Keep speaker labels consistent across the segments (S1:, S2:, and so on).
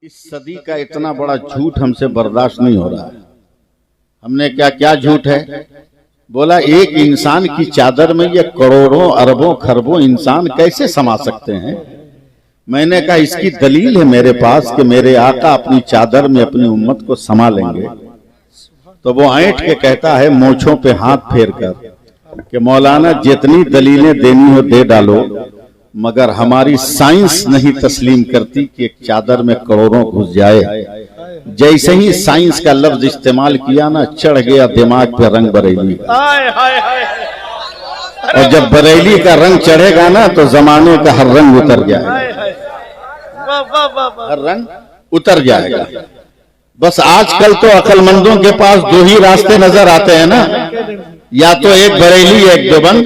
S1: इस सदी का इतना बड़ा झूठ हमसे बर्दाश्त नहीं हो रहा है। हमने क्या झूठ है बोला, एक इंसान की चादर में ये करोड़ों अरबों खरबों इंसान कैसे समा सकते हैं। मैंने कहा इसकी दलील है मेरे पास कि मेरे आका अपनी चादर में अपनी उम्मत को समा लेंगे। तो वो ऐंठ के कहता है मोछों पे हाथ फेर कर कि मौलाना जितनी दलीलें देनी हो दे डालो, मगर हमारी साइंस नहीं तस्लीम करती कि एक चादर में करोड़ों घुस जाए। जैसे ही साइंस का लफ्ज इस्तेमाल किया ना, चढ़ गया दिमाग पे रंग बरेली। और जब बरेली का रंग चढ़ेगा ना तो जमाने का हर रंग उतर जाएगा, हर रंग उतर जाएगा। बस आजकल तो अक्लमंदों के पास दो ही रास्ते नजर आते हैं ना, या तो एक बरेली एक देवबंद।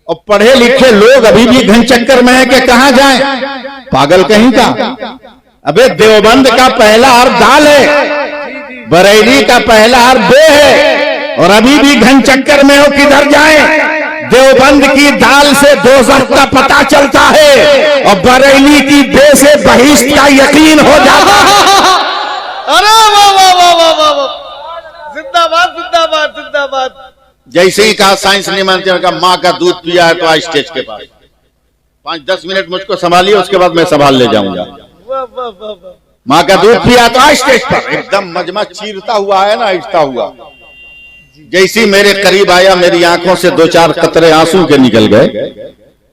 S1: और पढ़े लिखे लोग अभी भी घन चक्कर में है कि कहां जाएं, पागल कहीं का। अबे देवबंद का पहला अर्थ दाल है, बरेली का पहला अर्थ बे है, और अभी भी घन चक्कर में हो किधर जाएं। देवबंद की दाल से दोज़ख का पता चलता है और बरेली की बे से बहिश्त का यकीन हो जाता है।
S2: अरे वाह वाह वाह वाह वाह, जिंदाबाद जिंदाबाद जिंदाबाद।
S1: जैसे ही कहा साइंस नहीं मानते, उनका माँ का दूध पिया है तो आज स्टेज के पास 5-10 मिनट मुझको संभालिए, उसके बाद मैं संभाल ले जाऊंगा। माँ का दूध पिया तो आज स्टेज पर एकदम मजमा चीरता हुआ है ना, हिटता हुआ। जैसी मेरे करीब आया, मेरी आंखों से 2-4 कतरे आंसू के निकल गए।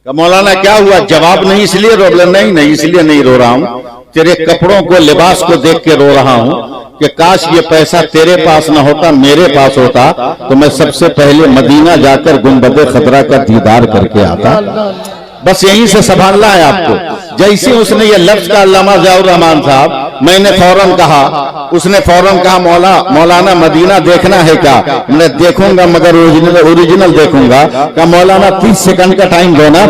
S1: मौलाना क्या हुआ? जवाब नहीं इसलिए रो, नहीं इसलिए नहीं रो रहा हूं, तेरे कपड़ों को लिबास को देख के रो रहा हूं कि काश ये पैसा तेरे पास ना होता, मेरे पास होता तो मैं सबसे पहले मदीना जाकर गुंबद खतरा का दीदार करके आता। बस यहीं से संभालना है आपको। जैसे उसने ये लफ्ज का अल्लामा ज़ियाउर रहमान साहब, मैंने फौरन कहा, उसने फौरन कहा मौलाना मदीना देखना है क्या? मैं देखूंगा मगर ओरिजिनल देखूंगा। कहा मौलाना 30 सेकंड का टाइम दो ना,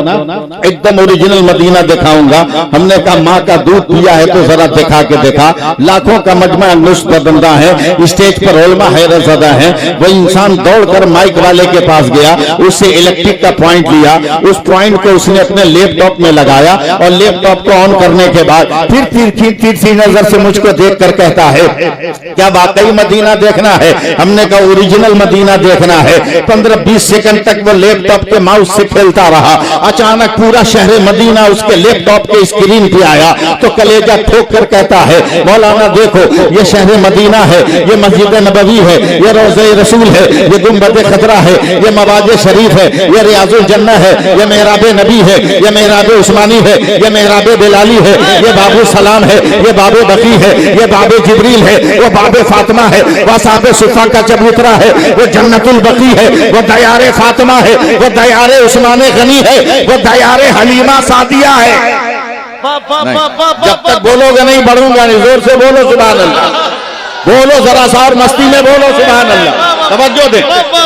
S1: एकदम ओरिजिनल मदीना दिखाऊंगा। हमने कहा माँ का दूध पिया है तो जरा दिखा के देखा। लाखों का मजमा बंदा है, स्टेज पर उलमा हैरत ज़दा है। वो इंसान दौड़कर माइक वाले के पास गया, उससे इलेक्ट्रिक का पॉइंट लिया, उस पॉइंट को उसने अपने लैपटॉप में लगाया और लैपटॉप को ऑन करने के बाद फिर तिरछी नजर से मुझको देखकर कहता है क्या वाकई मदीना देखना है? हमने कहा ओरिजिनल मदीना देखना है। 15-20 सेकंड तक वो लैपटॉप के माउस से खेलता रहा। अचानक पूरा शहर मदीना उसके लैपटॉप के स्क्रीन पे आया तो कलेजा ठोक कर कहता है मौलाना देखो, ये शहर मदीना है, ये मस्जिद नबवी है, ये रोज़े रसूल है, ये गुंबद खतरा है, ये मवाज शरीफ है, ये रियाजुल जन्नह है, ये मेहराब नबी है, ये मेहराब उस्मानी है, ये मेहराब बिलाली है, ये बाबू सलाम है, ये बाबे बकी है, ये बाबे जिब्रील है, वो बाबे फातिमा है, वह साबे सुफा का चबूतरा है, वो जन्नतुल बकी है, वो दयारे फातिमा है, वो दयारे उस्माने गनी है, वो दयारे हलीमा सादिया है। जब तक बोलोगे नहीं बढ़ूंगा नहीं। जोर से बोलो सुभान अल्लाह, बोलो जरा सा और मस्ती में बोलो सुभान अल्लाह। तवज्जो दे।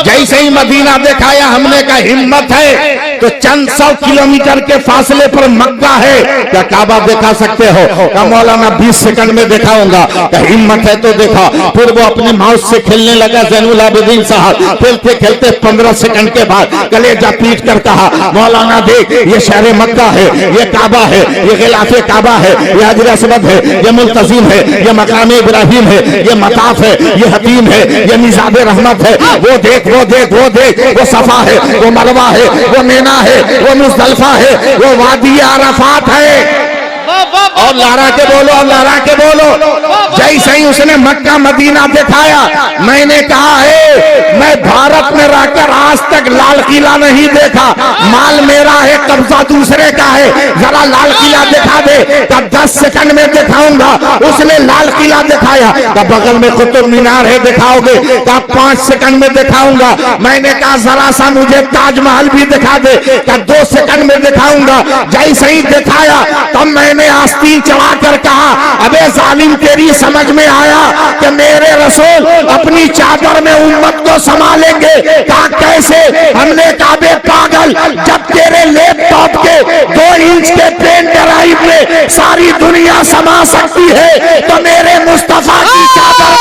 S1: जैसे ही मदीना दिखाया, हमने कहा हिम्मत है तो चंद 100 किलोमीटर के फासले पर मक्का है, क्या काबा दिखा सकते हो? क्या मौलाना 20 सेकंड में दिखाऊंगा। क्या हिम्मत है तो देखा। फिर वो अपने माउस से खेलने लगा ज़ैनुल आबिदीन साहब। खेलते खेलते 15 सेकंड के बाद कलेजा पीट कर कहा मौलाना देख, ये शहर मक्का है, ये काबा है, ये गिलाफे काबा है, ये हजर असवद है, ये मुल्तजिम है, ये मकाम इब्राहिम है, ये मताफ है, ये हतीम है, ये मिज़ाब रहमत है। वो देख वो देख वो देख, वो सफा है, वो मरवा है, वो मीना है, वो मुज़दलिफा है, वो वादी अरफात है। और लारा के बोलो, और लारा के बोलो। जैसे ही उसने मक्का मदीना दिखाया, मैंने कहा है मैं भारत में रहकर आज तक लाल किला नहीं देखा। माल मेरा है, कब्जा दूसरे का है, जरा लाल किला दिखा दे। तब 10 सेकंड में दिखाऊंगा। उसने लाल किला दिखाया, तब बगल में कुतुब मीनार है, दिखाओगे? तब 5 सेकंड में दिखाऊंगा। मैंने कहा जरा सा मुझे ताजमहल भी दिखा दे। तब 2 सेकंड में दिखाऊंगा। जैसे ही दिखाया तब मैंने आस्तीन चढ़ाकर कहा अबे जालिम, तेरी समझ में आया कि मेरे रसूल अपनी चादर में उम्मत को संभालेंगे? कहा कैसे? हमने कहा बे पागल, जब तेरे लैपटॉप के 2 इंच के पेन ड्राइव में सारी दुनिया समा सकती है तो मेरे मुस्तफा की चादर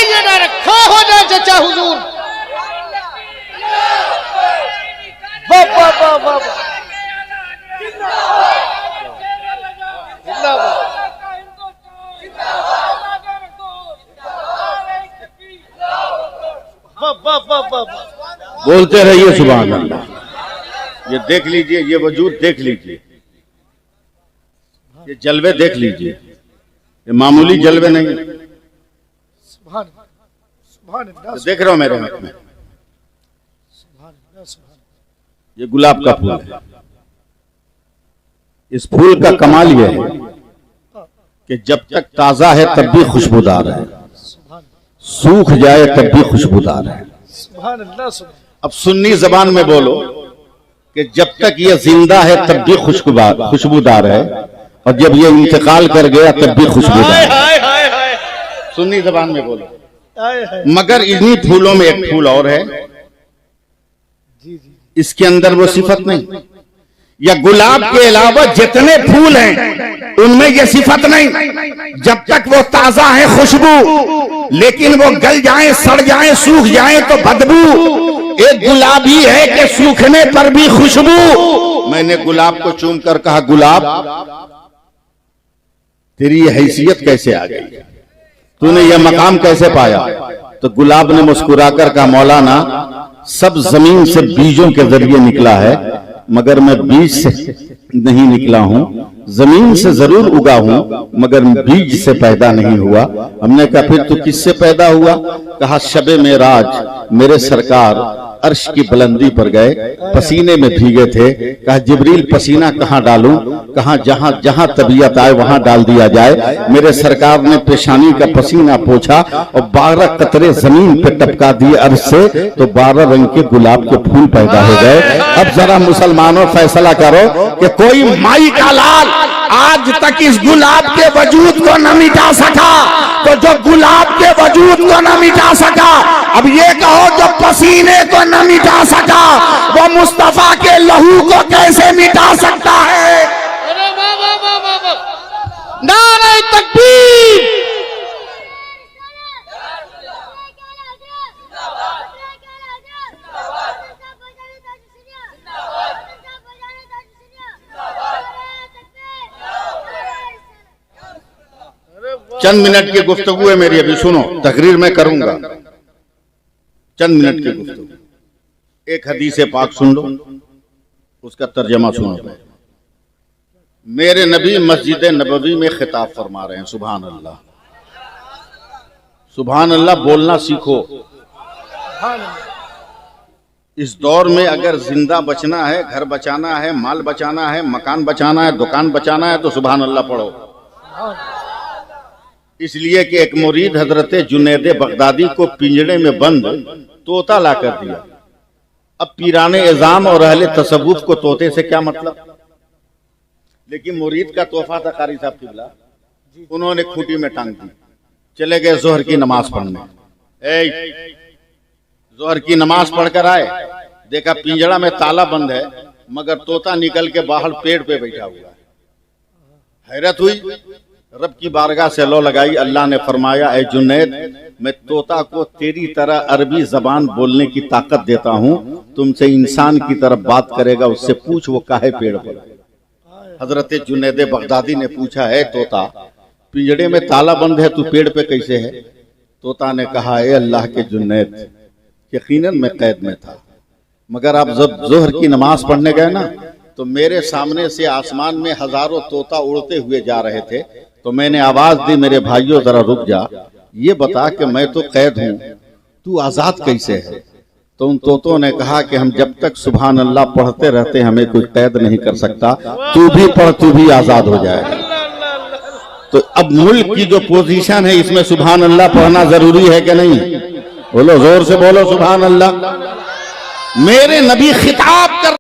S2: ये ना रखा हो जाए चचा हुजूर। वाह वाह वाह वाह। वाह वाह वाह वाह।
S1: बोलते रहिए सुभान अल्लाह। ये देख लीजिए, ये वजूद देख लीजिए, ये जलवे देख लीजिए, ये मामूली जलवे नहीं।
S2: सुभान सुभान अल्लाह,
S1: देख रहे हो मेरे हाथ में,
S2: सुभान अल्लाह, सुभान।
S1: ये गुलाब का फूल है। इस फूल का कमाल यह है कि जब तक ताजा है तब भी खुशबूदार है,
S2: सुभान
S1: सूख जाए तब भी खुशबूदार है।
S2: सुभान अल्लाह, सुभान।
S1: अब सुन्नी जबान में बोलो कि जब तक ये जिंदा है तब भी खुशबूदार है, और जब ये इंतकाल कर गया तब भी खुशबूदार
S2: हाय
S1: है।
S2: हाय हाय हाय
S1: सुन्नी जबान में बोलो।
S2: हाय हाय।
S1: मगर इन्हीं फूलों में एक फूल और है,
S2: जी जी।
S1: इसके अंदर वो सिफत नहीं। या गुलाब के अलावा जितने फूल हैं उनमें ये सिफत नहीं। जब तक वो ताजा है खुशबू, लेकिन वो गल जाए, सड़ जाए, सूख जाए तो बदबू। एक गुलाब ही है कि सूखने पर भी खुशबू। मैंने गुलाब को चूम कर कहा, गुलाब तेरी ये हैसियत कैसे आ गई, तूने यह मकाम कैसे पाया? तो गुलाब ने मुस्कुराकर कहा, मौलाना सब जमीन से बीजों के जरिए निकला है, मगर मैं बीज से नहीं निकला हूं, जमीन से जरूर उगा हूं, मगर बीज से पैदा नहीं हुआ। हमने कहा फिर तू किससे पैदा हुआ? कहा शबे मेराज मेरे सरकार अर्श की बुलंदी पर गए, पसीने में भीगे थे। कहा जिब्रील पसीना कहाँ डालूं? कहा जहां जहां तबीयत आए वहां डाल दिया जाए। मेरे सरकार ने पेशानी का पसीना पोछा और 12 कतरे जमीन पे टपका दिए अर्श से, तो 12 रंग के गुलाब के फूल पैदा हो गए। अब जरा मुसलमानों फैसला करो कि कोई माई का लाल आज तक इस गुलाब के वजूद को न मिटा सका, तो जो गुलाब के वजूद को न मिटा सका, अब ये कहो जो पसीने को न मिटा सका, वो मुस्तफा के लहू को कैसे मिटा सकता है?
S2: अरे वाह वाह वाह वाह वाह। नारे तकबीर।
S1: चंद मिनट की गुफ्तगू है मेरी, अभी सुनो, तकरीर मैं करूंगा। चंद मिनट की गुफ्तगू, एक हदीस पाक सुन लो, उसका तर्जमा सुनो। मेरे नबी मस्जिद नबवी में खिताब फरमा रहे हैं। सुभान अल्लाह, सुभान अल्लाह बोलना सीखो। इस दौर में अगर जिंदा बचना है, घर बचाना है, माल बचाना है, मकान बचाना है, दुकान बचाना है, तो सुभान अल्लाह पढ़ो। इसलिए कि एक मुरीद हजरत जुनैद बगदादी को पिंजड़े में बंद तोता ला कर दिया। अब पीराने इज़ाम और अहले तसव्वुफ को तोते से क्या मतलब? लेकिन मुरीद का तोहफा था कारी साहब किबला, उन्होंने खूंटी में टांग दी। चले गए जोहर की नमाज पढ़ने। जोहर की नमाज पढ़कर आए, देखा पिंजड़ा में ताला बंद है, मगर तोता निकल के बाहर पेड़ पे बैठा हुआ है। हैरत हुई, रब की बारगाह से लो लगाई। अल्लाह ने फरमाया, ए जुनैद, मैं तोता को तेरी तरह अरबी जबान बोलने की ताकत देता हूँ, तुमसे इंसान की तरफ बात करेगा, उससे पूछ वो काहे पेड़ पर। हजरत जुनैद बगदादी ने पूछा, है तोता, पिंजड़े में ताला बंद है, तू पेड़ पे कैसे है? तोता ने कहा, ए अल्लाह के जुनैद, यकीनन मैं कैद में था, मगर आप जब जोहर की नमाज पढ़ने गए ना, तो मेरे सामने से आसमान में हजारों तोता उड़ते हुए जा रहे थे, तो मैंने आवाज दी, मेरे भाइयों जरा रुक जा, ये बता कि मैं तो कैद हूँ, तू आजाद कैसे है? तो उन तोतों ने कहा कि हम जब तक सुभान अल्लाह पढ़ते रहते हमें कोई कैद नहीं कर सकता, तू भी पढ़, तू भी आजाद हो जाए। तो अब मुल्क की जो पोजीशन है, इसमें सुभान अल्लाह पढ़ना जरूरी है कि नहीं? बोलो, जोर से बोलो सुभान अल्लाह। मेरे नबी खिताब कर